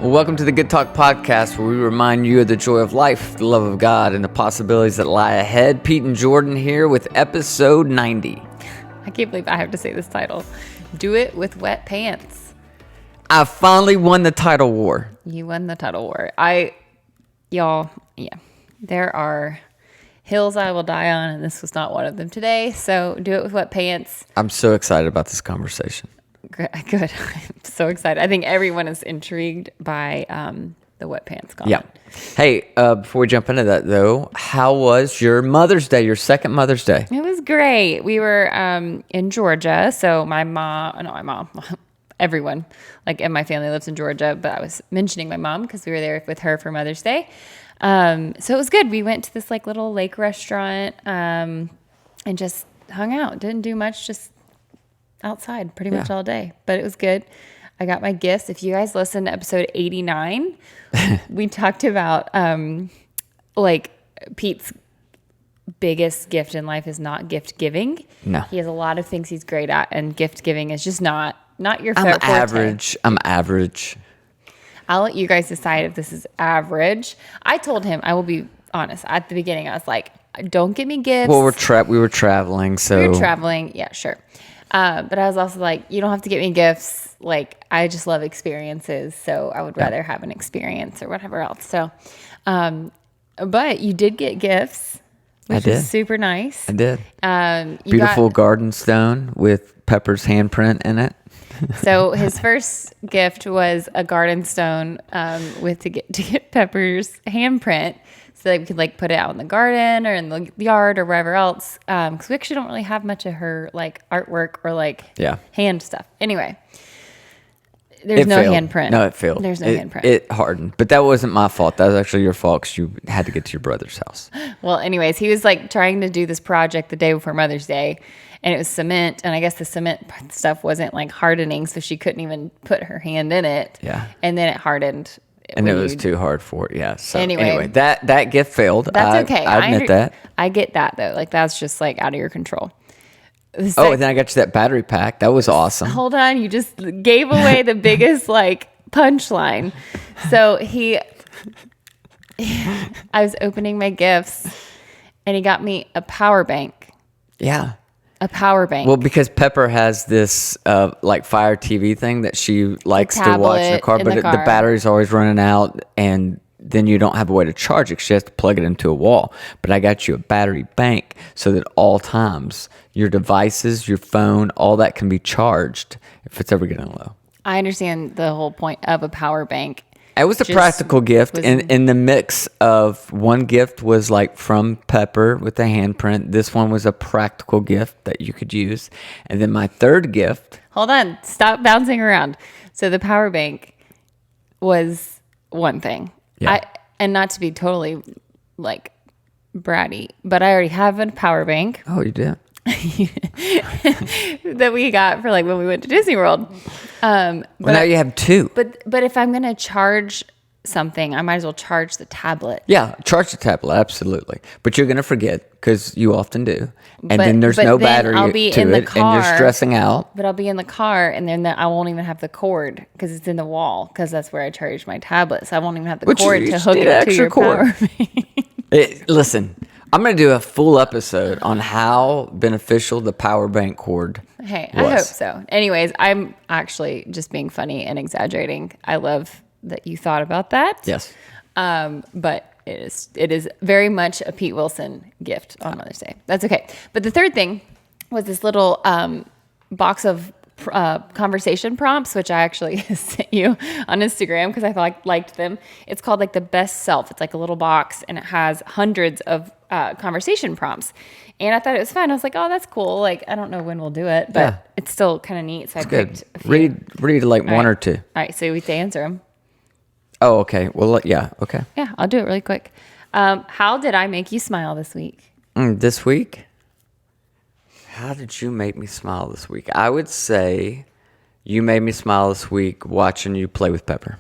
Welcome to the Good Talk Podcast, where we remind you of the joy of life, the love of God, and the possibilities that lie ahead. Pete and Jordyn here with episode 90. I can't believe I have to say this title. Do it with wet pants. I finally won the title war. You won the title war. There are hills I will die on, and this was not one of them today. So do it with wet pants. I'm so excited about this conversation. Good. I'm so excited. I think everyone is intrigued by the wet pants comment. Yeah. Hey, before we jump into that, though, how was your Mother's Day, your second Mother's Day? It was great. We were in Georgia. So everyone like in my family lives in Georgia, but I was mentioning my mom because we were there with her for Mother's Day. So it was good. We went to this like little lake restaurant and just hung out. Didn't do much, just outside pretty much all day, but it was good. I got my gifts. If you guys listen to episode 89, we talked about like Pete's biggest gift in life is not gift giving. No. He has a lot of things he's great at, and gift giving is just not your I'm forte. I'm average. I'll let you guys decide if this is average. I told him, I will be honest, at the beginning I was like, don't get me gifts. Well, we were traveling, so. We were traveling, yeah, sure. But I was also like, you don't have to get me gifts. Like, I just love experiences, so I would rather have an experience or whatever else. So, but you did get gifts, which is super nice. I did. Beautiful garden stone with Pepper's handprint in it. So his first gift was a garden stone to get Pepper's handprint, so that we could like put it out in the garden or in the yard or wherever else. Because we actually don't really have much of her like artwork or like hand stuff. Anyway, there's no handprint. No, it failed. There's no handprint. It hardened, but that wasn't my fault. That was actually your fault because you had to get to your brother's house. Well, anyways, he was like trying to do this project the day before Mother's Day, and it was cement, and I guess the cement stuff wasn't like hardening, so she couldn't even put her hand in it. Yeah. And then it hardened. And it was too hard for it, yeah. So anyway that gift failed. That's okay. I admit that. I get that though. Like that's just like out of your control. And then I got you that battery pack. That was awesome. Hold on, you just gave away the biggest like punchline. So I was opening my gifts, and he got me a power bank. Yeah. A power bank. Well, because Pepper has this like Fire TV thing that she likes to watch in the car, but the battery's always running out, and then you don't have a way to charge it because she has to plug it into a wall. But I got you a battery bank so that all times your devices, your phone, all that can be charged if it's ever getting low. I understand the whole point of a power bank. It was a practical gift, and in the mix of one gift was like from Pepper with the handprint. This one was a practical gift that you could use. And then my third gift. Hold on. Stop bouncing around. So the power bank was one thing. Yeah. And not to be totally like bratty, but I already have a power bank. Oh, you did? That we got for like when we went to Disney World. Well, now you have two. But if I'm going to charge something, I might as well charge the tablet. Yeah, charge the tablet, absolutely. But you're going to forget because you often do. And then there's no battery I'll be to in it, the car, and you're stressing out. But I'll be in the car, and then I won't even have the cord because it's in the wall because that's where I charge my tablet. So I won't even have the cord to hook it to your power bank. Listen, I'm going to do a full episode on how beneficial the power bank cord was. I hope so. Anyways, I'm actually just being funny and exaggerating. I love that you thought about that. Yes. But it is very much a Pete Wilson gift on Mother's Day. That's okay. But the third thing was this little box of conversation prompts, which I actually sent you on Instagram because I thought I liked them. It's called like the best self. It's like a little box, and it has hundreds of conversation prompts. And I thought it was fun. I was like, oh, that's cool. Like, I don't know when we'll do it, but it's still kind of neat. So I picked a few. Read like one or two. All right. So we have to answer them. Oh, okay. Well, yeah. Okay. Yeah, I'll do it really quick. How did I make you smile this week? This week? How did you make me smile this week? I would say you made me smile this week watching you play with Pepper.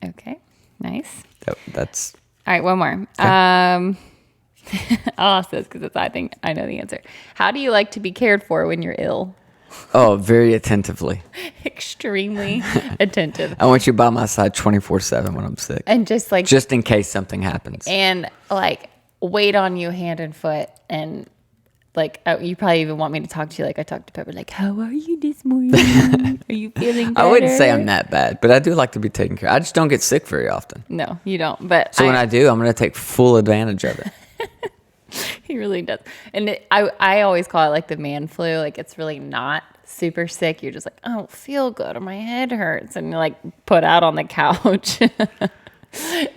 Okay. Nice. That's... All right, one more. Okay. I'll ask this because I think I know the answer. How do you like to be cared for when you're ill? Oh, very attentively. Extremely attentive. I want you by my side 24/7 when I'm sick. And just in case something happens. And wait on you hand and foot. And you probably even want me to talk to you like I talked to Pepper. Like, how are you this morning? Are you feeling better? I wouldn't say I'm that bad, but I do like to be taken care of. I just don't get sick very often. No, you don't. But when I do, I'm going to take full advantage of it. He really does. And I always call it like the man flu. Like, it's really not super sick. You're just like, I don't feel good or my head hurts. And you're put out on the couch.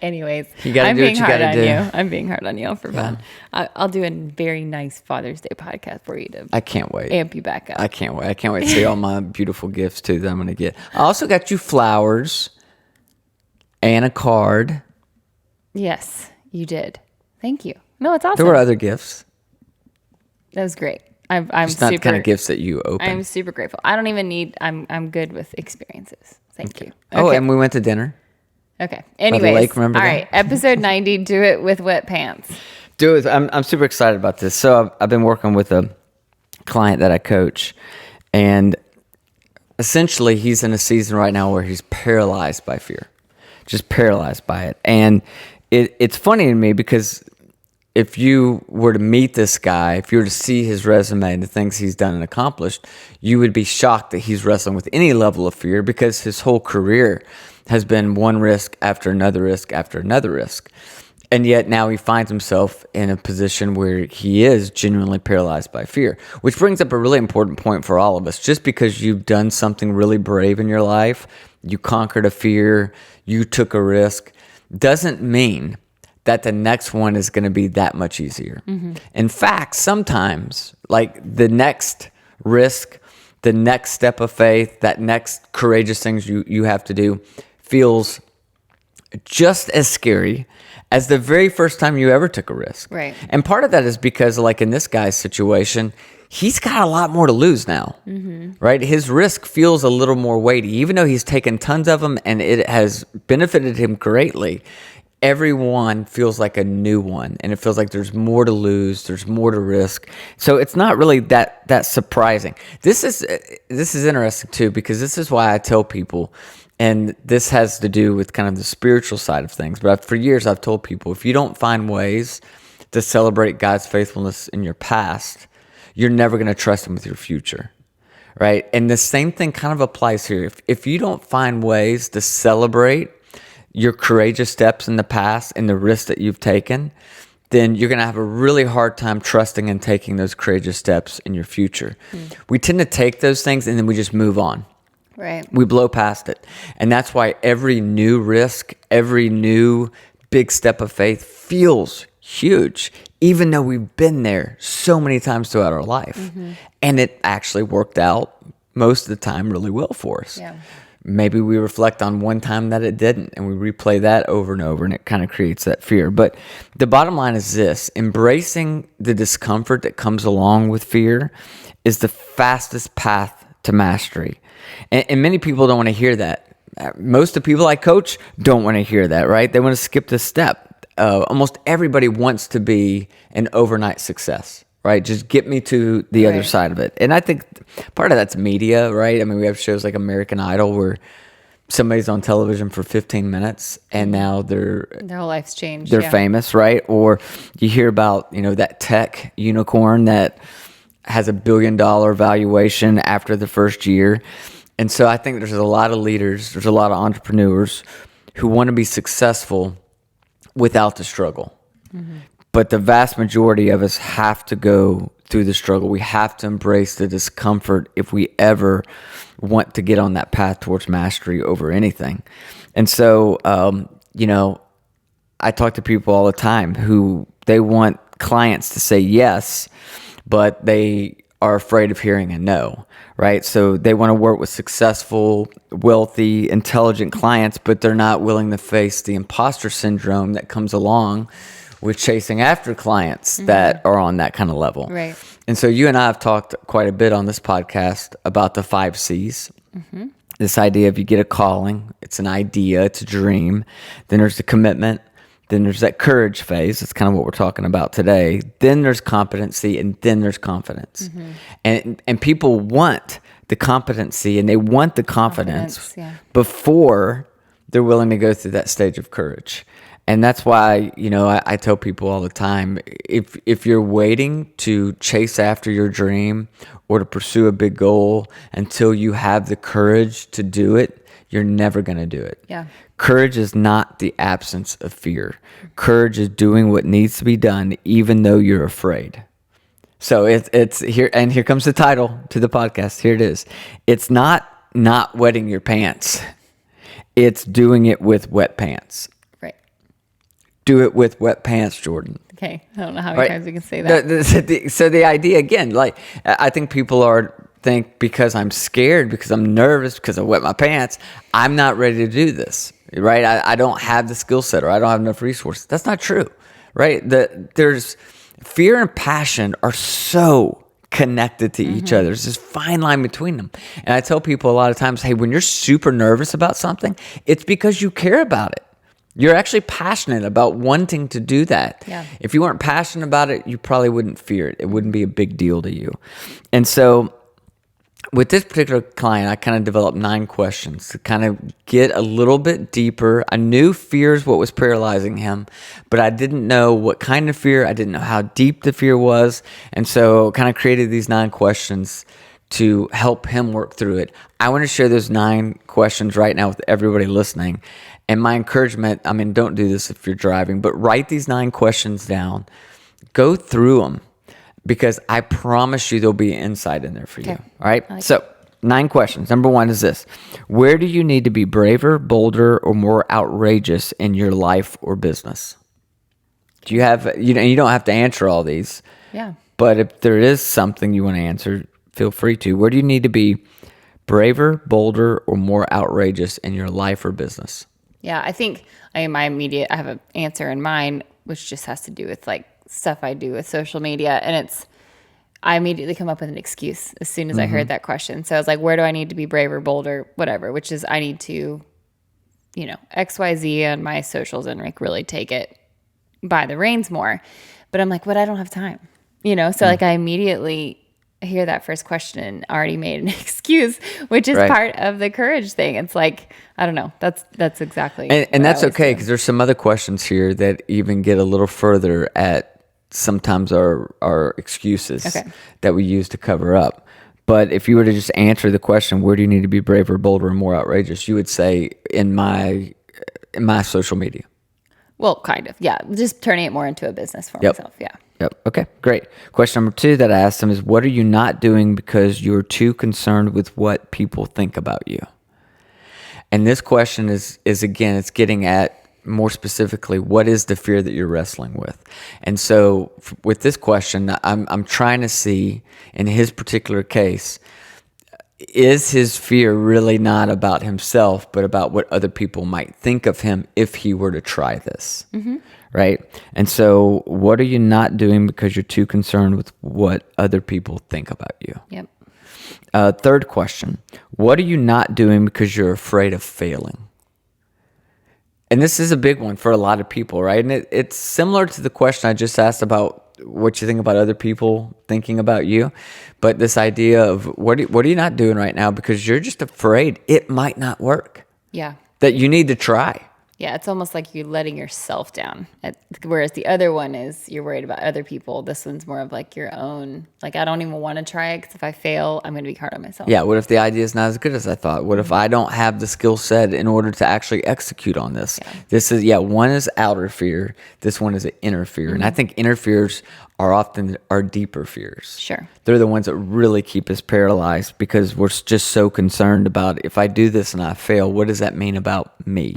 Anyways, I'm being hard on you. I'm being hard on you for fun. I'll do a very nice Father's Day podcast for you to. I can't wait. Amp you back up. I can't wait. I can't wait to see all my beautiful gifts too that I'm going to get. I also got you flowers and a card. Yes, you did. Thank you. No, it's awesome. There were other gifts. That was great. I'm just not the kind of gifts that you open. I'm super grateful. I don't even need. I'm good with experiences. Thank you. Okay. Oh, and we went to dinner. Okay. Anyways, all right. Episode 90. Do it with wet pants. Do it. I'm super excited about this. So I've been working with a client that I coach, and essentially he's in a season right now where he's paralyzed by fear, just paralyzed by it. And it's funny to me because if you were to meet this guy, if you were to see his resume and the things he's done and accomplished, you would be shocked that he's wrestling with any level of fear because his whole career has been one risk after another risk after another risk. And yet now he finds himself in a position where he is genuinely paralyzed by fear, which brings up a really important point for all of us. Just because you've done something really brave in your life, you conquered a fear, you took a risk, doesn't mean that the next one is going to be that much easier. Mm-hmm. In fact, sometimes the next risk, the next step of faith, that next courageous things you have to do feels just as scary as the very first time you ever took a risk. Right. And part of that is because in this guy's situation, he's got a lot more to lose now, right? His risk feels a little more weighty, even though he's taken tons of them and it has benefited him greatly. Every one feels like a new one, and it feels like there's more to lose, there's more to risk. So it's not really that surprising. This is interesting too, because this is why I tell people, and this has to do with kind of the spiritual side of things, but for years I've told people, if you don't find ways to celebrate God's faithfulness in your past, you're never going to trust him with your future, right? And the same thing kind of applies here. If you don't find ways to celebrate your courageous steps in the past and the risks that you've taken, then you're going to have a really hard time trusting and taking those courageous steps in your future. We tend to take those things and then we just move on. Right. We blow past it. And that's why every new risk, every new big step of faith feels huge, even though we've been there so many times throughout our life. Mm-hmm. And it actually worked out most of the time really well for us. Yeah. Maybe we reflect on one time that it didn't, and we replay that over and over, and it kind of creates that fear. But the bottom line is this: embracing the discomfort that comes along with fear is the fastest path to mastery. And many people don't want to hear that. Most of the people I coach don't want to hear that, right? They want to skip this step. Almost everybody wants to be an overnight success, right? Just get me to the other side of it. And I think part of that's media, right? I mean, we have shows like American Idol where somebody's on television for 15 minutes and now their whole life's changed. They're famous, right? Or you hear about, that tech unicorn that has $1 billion valuation after the first year. And so I think there's a lot of leaders, there's a lot of entrepreneurs who want to be successful without the struggle. Mm-hmm. But the vast majority of us have to go through the struggle. We have to embrace the discomfort if we ever want to get on that path towards mastery over anything. And so, I talk to people all the time who they want clients to say yes, but they are afraid of hearing a no, right? So they want to work with successful, wealthy, intelligent clients, but they're not willing to face the imposter syndrome that comes along with chasing after clients that are on that kind of level. Right. And so you and I have talked quite a bit on this podcast about the 5 C's. Mm-hmm. This idea of you get a calling, it's an idea, it's a dream. Then there's the commitment, Then there's that courage phase. That's kind of what we're talking about today. Then there's competency, and then there's confidence. And people want the competency and they want the confidence before they're willing to go through that stage of courage. And that's why, I tell people all the time, if you're waiting to chase after your dream or to pursue a big goal until you have the courage to do it, you're never going to do it. Yeah. Courage is not the absence of fear. Courage is doing what needs to be done, even though you're afraid. So it's here, and here comes the title to the podcast. Here it is. It's not wetting your pants. It's doing it with wet pants. Right. Do it with wet pants, Jordyn. Okay. I don't know how many times we can say that. So the idea, again, like, I think people think because I'm scared, because I'm nervous, because I wet my pants, I'm not ready to do this, right? I don't have the skill set, or I don't have enough resources. That's not true, right? There's fear and passion are so connected to each other. There's this fine line between them. And I tell people a lot of times, hey, when you're super nervous about something, it's because you care about it. You're actually passionate about wanting to do that. Yeah. If you weren't passionate about it, you probably wouldn't fear it. It wouldn't be a big deal to you. And so with this particular client, I kind of developed 9 questions to kind of get a little bit deeper. I knew fear is what was paralyzing him, but I didn't know what kind of fear. I didn't know how deep the fear was. And so kind of created these 9 questions to help him work through it. I want to share those 9 questions right now with everybody listening. And my encouragement, don't do this if you're driving, but write these 9 questions down. Go through them, because I promise you there'll be insight in there for you. Okay. All right? So 9 questions. Number 1 is this. Where do you need to be braver, bolder, or more outrageous in your life or business? Do you have, you don't have to answer all these. Yeah. But if there is something you want to answer, feel free to. Where do you need to be braver, bolder, or more outrageous in your life or business? Yeah, I think I have an answer in mind, which just has to do with like stuff I do with social media. And I immediately come up with an excuse as soon as I heard that question. So I was like, where do I need to be braver, bolder, whatever, which is I need to, XYZ on my socials and like really take it by the reins more. But I'm like, I don't have time, So like I immediately hear that first question and already made an excuse, which is part of the courage thing. It's like, I don't know. That's exactly. And that's okay, because there's some other questions here that even get a little further at sometimes our excuses that we use to cover up. But if you were to just answer the question, where do you need to be braver, bolder, and more outrageous? You would say in my social media. Well, kind of, yeah. Just turning it more into a business for myself, yeah. Yep. Okay, great. Question number 2 that I asked him is, what are you not doing because you're too concerned with what people think about you? And this question is again, it's getting at more specifically, what is the fear that you're wrestling with? And so with this question, I'm trying to see, in his particular case, is his fear really not about himself, but about what other people might think of him if he were to try this? Right? And so what are you not doing because you're too concerned with what other people think about you? Yep. 3rd question, what are you not doing because you're afraid of failing? And this is a big one for a lot of people, right? And it's similar to the question I just asked about what you think about other people thinking about you. But this idea of what are you not doing right now because you're just afraid it might not work. Yeah. That you need to try. Yeah, it's almost like you're letting yourself down. Whereas the other one is you're worried about other people. This one's more of like your own. Like, I don't even want to try it because if I fail, I'm going to be hard on myself. Yeah, what if the idea is not as good as I thought? What if I don't have the skill set in order to actually execute on this? Yeah. This is, one is outer fear. This one is an inner fear. And I think inner fears are often our deeper fears. Sure. They're the ones that really keep us paralyzed because we're just so concerned about, if I do this and I fail, what does that mean about me?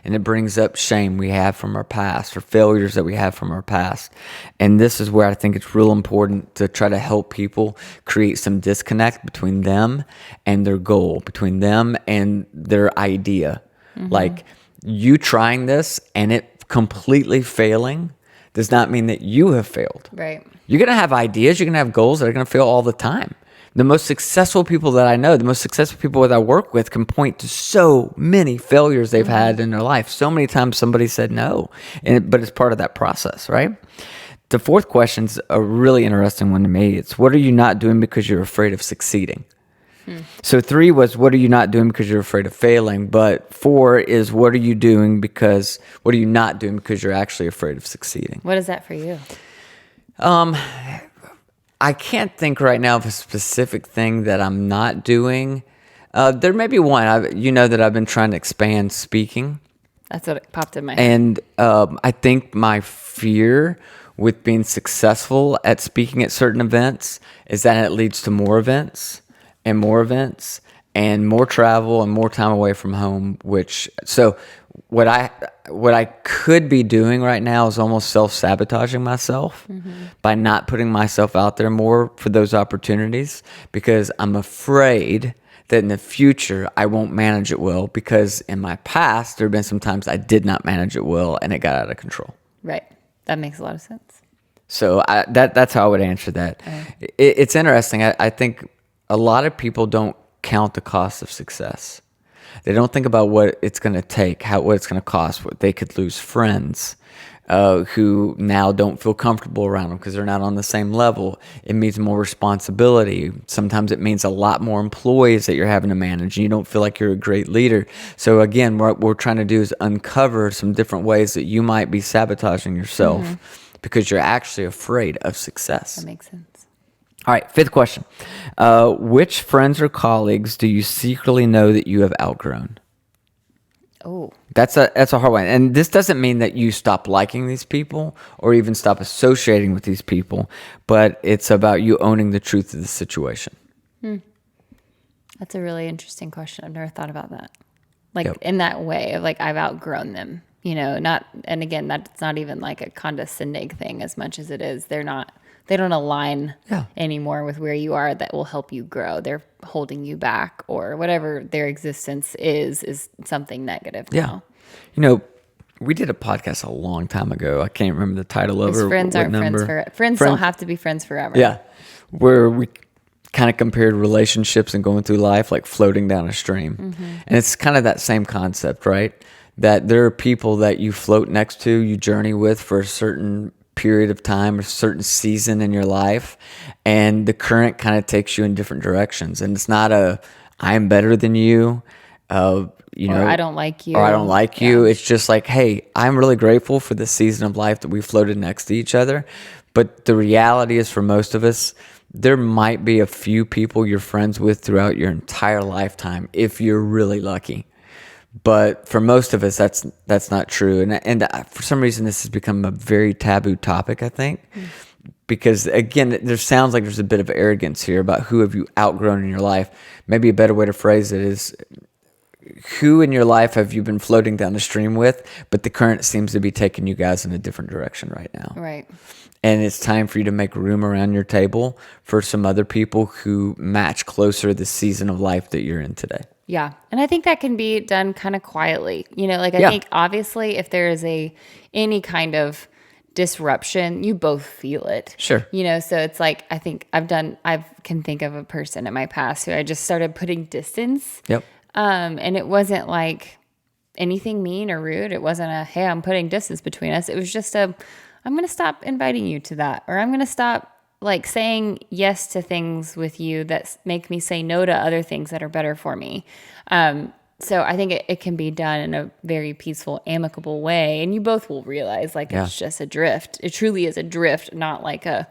And it brings up shame we have from our past or failures that we have from our past. And this is where I think it's real important to try to help people create some disconnect between them and their goal, between them and their idea. Like, you trying this and it completely failing does not mean that you have failed. Right. You're going to have ideas. You're going to have goals that are going to fail all the time. The most successful people that I know, the most successful people that I work with can point to so many failures they've had in their life. So many times somebody said no, but it's part of that process, right? The fourth question's a really interesting one to me. It's, what are you not doing because you're afraid of succeeding? So 3 was, what are you not doing because you're afraid of failing? But 4 is, what are you not doing because you're actually afraid of succeeding? What is that for you? I can't think right now of a specific thing that I'm not doing. There may be one. You know that I've been trying to expand speaking. That's what popped in my head. And I think my fear with being successful at speaking at certain events is that it leads to more events and more events and more travel and more time away from home, so what I could be doing right now is almost self-sabotaging myself by not putting myself out there more for those opportunities, because I'm afraid that in the future I won't manage it well, because in my past there have been some times I did not manage it well and it got out of control. Right. That makes a lot of sense. So that's how I would answer that. It's interesting. I think a lot of people don't count the cost of success. They don't think about what it's going to take, what it's going to cost. What they could lose friends who now don't feel comfortable around them because they're not on the same level. It means more responsibility. Sometimes it means a lot more employees that you're having to manage, and you don't feel like you're a great leader. So again, what we're trying to do is uncover some different ways that you might be sabotaging yourself because you're actually afraid of success. That makes sense. All right, 5th question. Which friends or colleagues do you secretly know that you have outgrown? Oh. That's a hard one. And this doesn't mean that you stop liking these people or even stop associating with these people, but it's about you owning the truth of the situation. That's a really interesting question. I've never thought about that. In that way of I've outgrown them, and again, that's not even like a condescending thing as much as it is. They don't align anymore with where you are that will help you grow. They're holding you back, or whatever their existence is something negative now. We did a podcast a long time ago. I can't remember the title of it. Friends aren't friends forever. Friends don't have to be friends forever. Yeah. Where we kind of compared relationships and going through life like floating down a stream. And it's kind of that same concept, right? That there are people that you float next to, you journey with for a certain period of time or certain season in your life, and the current kind of takes you in different directions. And it's not I'm better than you, or I don't like you, It's just like, hey, I'm really grateful for the season of life that we floated next to each other. But the reality is, for most of us, there might be a few people you're friends with throughout your entire lifetime if you're really lucky. But for most of us, that's not true. And for some reason, this has become a very taboo topic, I think. Because, again, there sounds like there's a bit of arrogance here about who have you outgrown in your life. Maybe a better way to phrase it is, who in your life have you been floating down the stream with, but the current seems to be taking you guys in a different direction right now. Right. And it's time for you to make room around your table for some other people who match closer to the season of life that you're in today. Yeah. And I think that can be done kind of quietly. I think obviously if there is any kind of disruption, you both feel it. Sure. So it's I think I can think of a person in my past who I just started putting distance. Yep. And it wasn't like anything mean or rude. It wasn't hey, I'm putting distance between us. It was just I'm going to stop inviting you to that, or I'm going to stop saying yes to things with you that make me say no to other things that are better for me. So I think it can be done in a very peaceful, amicable way. And you both will realize it's just a drift. It truly is a drift, not like a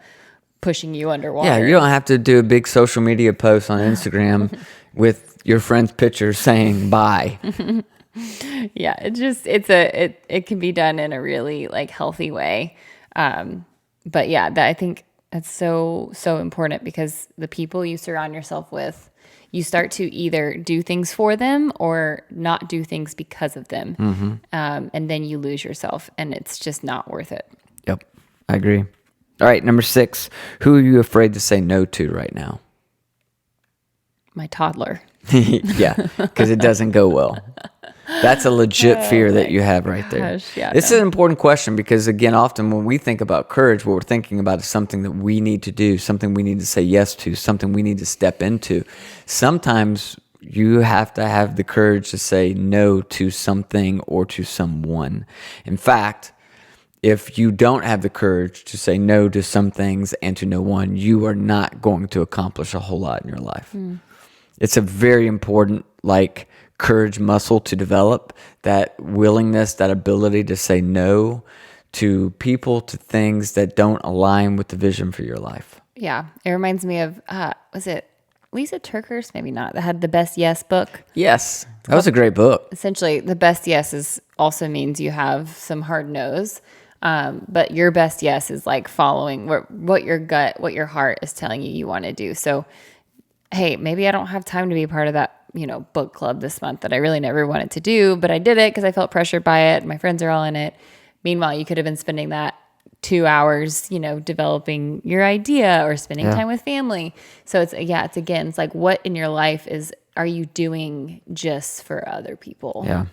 pushing you underwater. Yeah, you don't have to do a big social media post on Instagram with your friend's picture saying bye. Yeah, it can be done in a really healthy way. But yeah, I think that's so important, because the people you surround yourself with, you start to either do things for them or not do things because of them. And then you lose yourself, and it's just not worth it. Yep, I agree. All right, number 6, who are you afraid to say no to right now? My toddler. Yeah, because it doesn't go well. That's a legit fear that you have right there. Yeah, This is an important question because, again, often when we think about courage, what we're thinking about is something that we need to do, something we need to say yes to, something we need to step into. Sometimes you have to have the courage to say no to something or to someone. In fact, if you don't have the courage to say no to some things and to no one, you are not going to accomplish a whole lot in your life. It's a very important, courage muscle to develop, that willingness, that ability to say no to people, to things that don't align with the vision for your life. Yeah. It reminds me of, was it Lisa Turkhurst? Maybe not. That had the Best Yes book. Yes. That was a great book. Essentially, the best yes also means you have some hard no's. But your best yes is like following what your gut, what your heart is telling you want to do. So, hey, maybe I don't have time to be part of that, book club this month that I really never wanted to do, but I did it because I felt pressured by it. My friends are all in it. Meanwhile, you could have been spending that 2 hours, developing your idea or spending time with family. So it's like, what in your life are you doing just for other people? Yeah.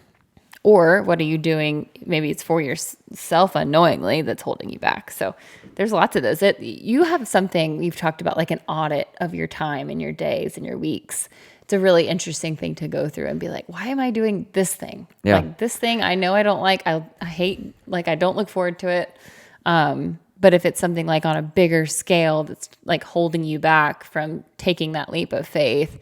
Or what are you doing? Maybe it's for yourself unknowingly that's holding you back. So there's lots of those. You have something you've talked about, like an audit of your time and your days and your weeks. It's a really interesting thing to go through and be like, why am I doing this thing? Yeah. Like this thing I know I don't like, I hate, I don't look forward to it. But if it's something like on a bigger scale that's like holding you back from taking that leap of faith,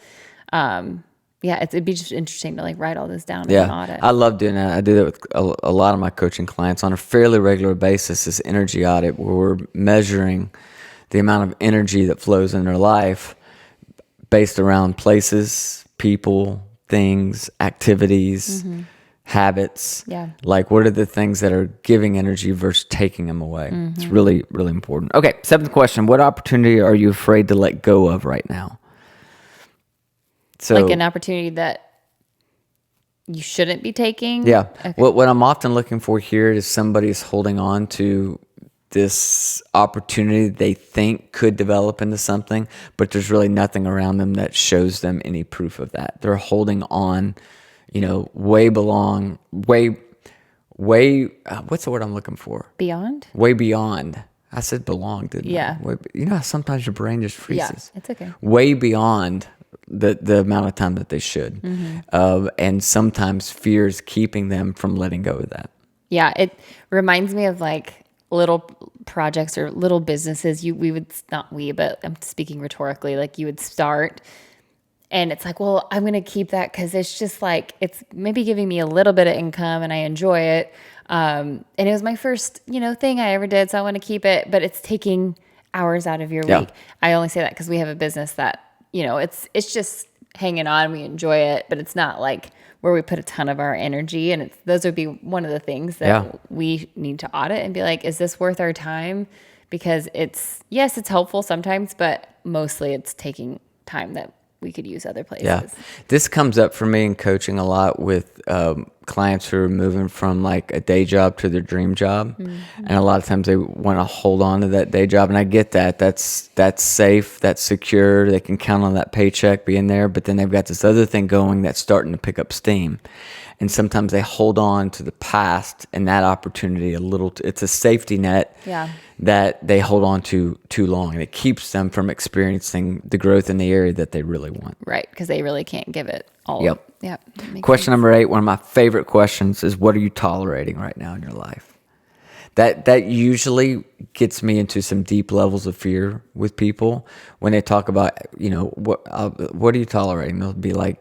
it'd be just interesting to write all this down in an audit. I love doing that. I do that with a lot of my coaching clients on a fairly regular basis, this energy audit where we're measuring the amount of energy that flows in their life based around places, people, things, activities, habits. Yeah. Like, what are the things that are giving energy versus taking them away? It's really, really important. Okay, 7th question. What opportunity are you afraid to let go of right now? So, like an opportunity that you shouldn't be taking? Yeah. Okay. What I'm often looking for here is somebody's holding on to this opportunity they think could develop into something, but there's really nothing around them that shows them any proof of that. They're holding on, way what's the word I'm looking for? Beyond? Way beyond. I said belong, didn't Yeah. I? How sometimes your brain just freezes. Yeah, it's okay. Way beyond the amount of time that they should. And sometimes fear is keeping them from letting go of that. Yeah, it reminds me of little projects or little businesses but I'm speaking rhetorically, you would start and it's like, well, I'm going to keep that because it's just it's maybe giving me a little bit of income and I enjoy it. And it was my first, thing I ever did. So I want to keep it, but it's taking hours out of your week. I only say that because we have a business that, it's just hanging on. We enjoy it, but it's not where we put a ton of our energy. And those would be one of the things that we need to audit and be like, is this worth our time? Because it's helpful sometimes, but mostly it's taking time that we could use other places. Yeah. This comes up for me in coaching a lot with clients who are moving from a day job to their dream job. And a lot of times they want to hold on to that day job. And I get that. That's safe. That's secure. They can count on that paycheck being there. But then they've got this other thing going that's starting to pick up steam. And sometimes they hold on to the past and that opportunity a little. It's a safety net that they hold on to too long. And it keeps them from experiencing the growth in the area that they really want. Right, because they really can't give it all. Yep. Question Sense. number 8, one of my favorite questions is, what are you tolerating right now in your life? That usually gets me into some deep levels of fear with people when they talk about, what are you tolerating? They'll be like,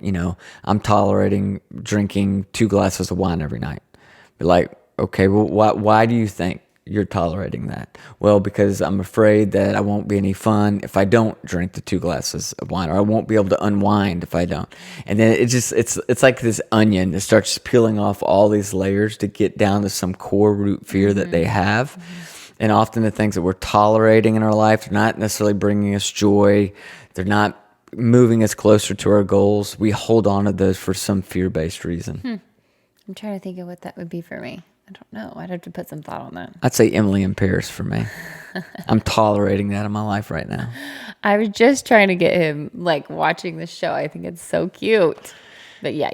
I'm tolerating drinking 2 glasses of wine every night. Be like, okay, well, why do you think you're tolerating that? Well, because I'm afraid that I won't be any fun if I don't drink the 2 glasses of wine, or I won't be able to unwind if I don't. And then it's like this onion that starts peeling off all these layers to get down to some core root fear that they have. And often the things that we're tolerating in our life, they're not necessarily bringing us joy. They're not moving us closer to our goals. We hold on to those for some fear-based reason. I'm trying to think of what that would be for me. I don't know. I'd have to put some thought on that. I'd say Emily in Paris for me. I'm tolerating that in my life right now. I was just trying to get him watching the show. I think it's so cute. But yeah,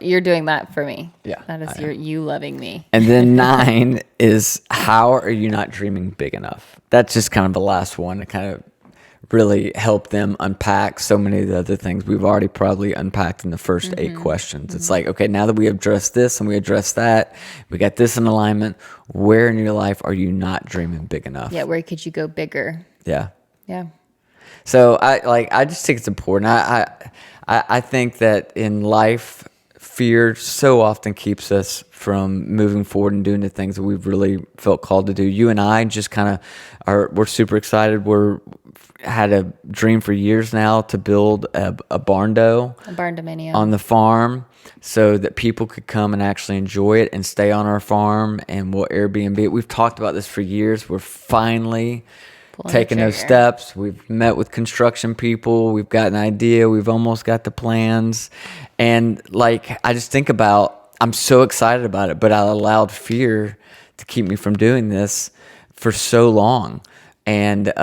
you're doing that for me. Yeah, that is you loving me. And then 9 is, how are you not dreaming big enough? That's just kind of the last one to kind of really help them unpack so many of the other things we've already probably unpacked in the first 8 questions. It's like, okay, now that we addressed this and we addressed that, we got this in alignment. Where in your life are you not dreaming big enough? Yeah, where could you go bigger? Yeah. Yeah. So I just think it's important. I think that in life, fear so often keeps us from moving forward and doing the things that we've really felt called to do. You and I just kind of we're super excited. Had a dream for years now to build a barn dominium on the farm, so that people could come and actually enjoy it and stay on our farm, and we'll Airbnb it. We've talked about this for years. We're finally taking those steps. We've met with construction people. We've got an idea. We've almost got the plans. And I just think about, I'm so excited about it, but I allowed fear to keep me from doing this for so long. And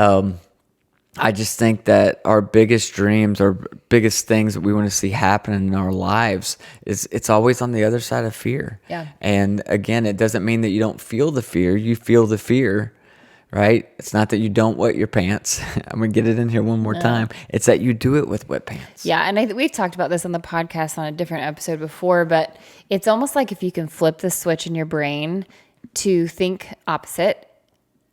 I just think that our biggest dreams, our biggest things that we want to see happen in our lives, it's always on the other side of fear. Yeah. And again, it doesn't mean that you don't feel the fear. You feel the fear. Right? It's not that you don't wet your pants. I'm going to get it in here one more time. It's that you do it with wet pants. Yeah, and we've talked about this on the podcast on a different episode before, but it's almost like if you can flip the switch in your brain to think opposite.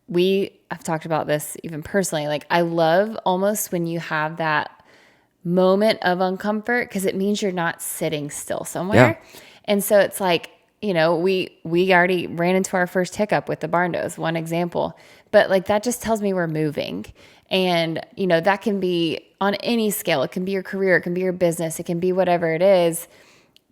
I've talked about this even personally. I love almost when you have that moment of uncomfort, because it means you're not sitting still somewhere. Yeah. And so it's like, we already ran into our first hiccup with the barn doors, one example. But that just tells me we're moving. And, that can be on any scale. It can be your career. It can be your business. It can be whatever it is.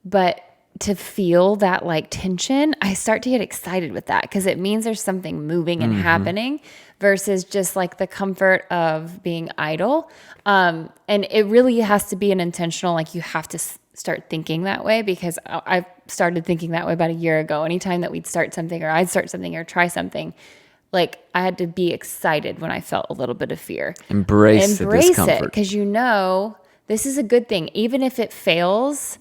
But to feel that tension, I start to get excited with that, because it means there's something moving and happening versus just the comfort of being idle. And it really has to be an intentional, you have to start thinking that way, because I started thinking that way about a year ago. Anytime that we'd start something or I'd start something or try something, I had to be excited when I felt a little bit of fear. Embrace the discomfort. It, because this is a good thing. Even if it fails,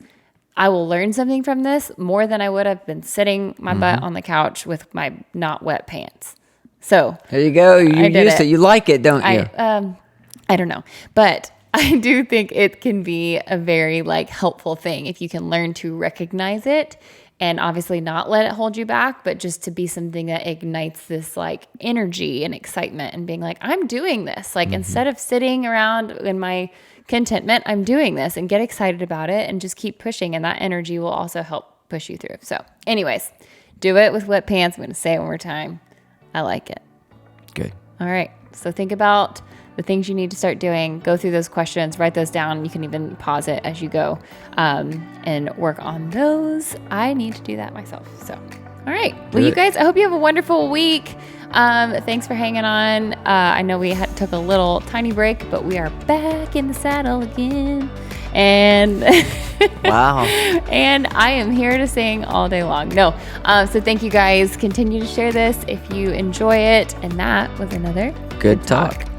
I will learn something from this more than I would have been sitting my butt on the couch with my not wet pants. So there you go. You used it. You like it, don't you? I don't know, but I do think it can be a very helpful thing if you can learn to recognize it, and obviously not let it hold you back, but just to be something that ignites this energy and excitement and being I'm doing this. Instead of sitting around in my contentment, I'm doing this, and get excited about it and just keep pushing. And that energy will also help push you through. So anyways, do it with wet pants. I'm going to say it one more time. I like it. Good. All right. So think about the things you need to start doing. Go through those questions, write those down. You can even pause it as you go and work on those. I need to do that myself. So, all right. Well, you guys, I hope you have a wonderful week. Thanks for hanging on. I know we took a little tiny break, but we are back in the saddle again. And wow. And I am here to sing all day long. No. So thank you guys. Continue to share this if you enjoy it. And that was another Good Talk.